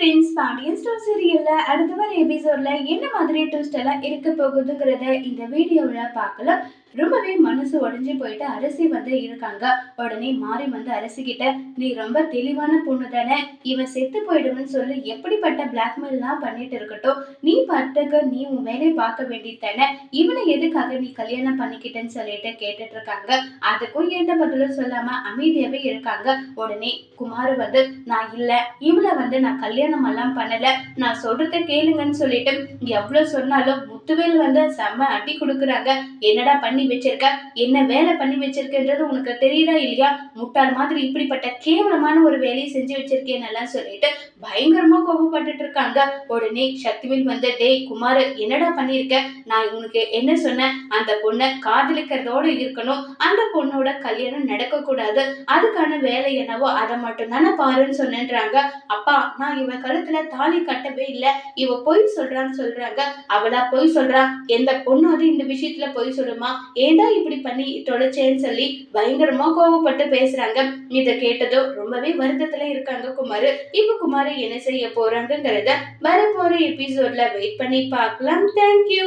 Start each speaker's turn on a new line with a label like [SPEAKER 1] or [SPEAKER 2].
[SPEAKER 1] Friends, Pandian store சீரியல்ல அடுத்த வர எபிசோட்ல என்ன மாதிரி ட்விஸ்ட் எல்லாம் இருக்க போகுதுங்கிறத இந்த வீடியோல பார்க்கலாம். ரொம்பவே மனசு உடைஞ்சு போயிட்டு அரசி இருக்காங்க. உடனே மாறி அரசி கிட்ட, நீ ரொம்ப தெளிவான பொண்ணு தானே, இவன் செத்து போயிடுவேன்னு சொல்லி எப்படிப்பட்ட பிளாக்மெயில் எல்லாம் பண்ணிட்டு இருக்கட்டும், நீ பாட்டுக்கு நீ உன் வேலையை பார்க்க வேண்டியது தானே, இவனை எதுக்காக நீ கல்யாணம் பண்ணிக்கிட்டேன்னு சொல்லிட்டு கேட்டுட்டு இருக்காங்க. அதுக்கும் எந்த பதிலும் சொல்லாம அமைதியாவே இருக்காங்க. உடனே குமார் நான் இல்ல, இவளை நான் கல்யாணம் எல்லாம் பண்ணல, நான் சொல்றத கேளுங்கன்னு சொல்லிட்டு எவ்வளவு சொன்னாலும் முத்துவேல் செம்ம அடி கொடுக்குறாங்க. என்னடா பண்ணி வச்சிருக்க, என்ன வேலை பண்ணி வச்சிருக்கன்றது உனக்கு தெரியுதா இல்லையா, முட்டாள் மாதிரி இப்படிப்பட்ட கேவலமான ஒரு வேலையை செஞ்சு வச்சிருக்கேன்னு எல்லாம் சொல்லிட்டு பயங்கரமா கோபப்பட்டுட்டு இருக்காங்க. உடனே சக்திவேல் டேய் குமார், என்னடா பண்ணிருக்க, நான் உனக்கு என்ன சொன்னேன், அந்த பொண்ணை காதலிக்கிறதோட இருக்கணும், அந்த பொண்ணோட கல்யாணம் நடக்க கூடாது, அதுக்கான வேலை என்னவோ அதை மட்டும் தானே பாருன்னு சொன்னேன்றாங்க. அப்பா, நான் இவ கழுத்துல தாலி கட்டவே இல்லை, இவ பொய் சொல்றான்னு சொல்றாங்க. அவளா பொய் சொல்றா, எந்த பொண்ணாவது இந்த விஷயத்துல பொய் சொல்லுமா, ஏண்டா இப்படி பண்ணி தொலைச்சேன்னு சொல்லி பயங்கரமா கோவப்பட்டு பேசுறாங்க. இதை கேட்டதும் ரொம்பவே வருத்தத்துல இருக்காங்க குமார். இப்ப குமார் என்ன செய்ய போறாங்கிறத வரப்போற எபிசோட்ல வெயிட் பண்ணி பார்க்கலாம். தேங்க்யூ.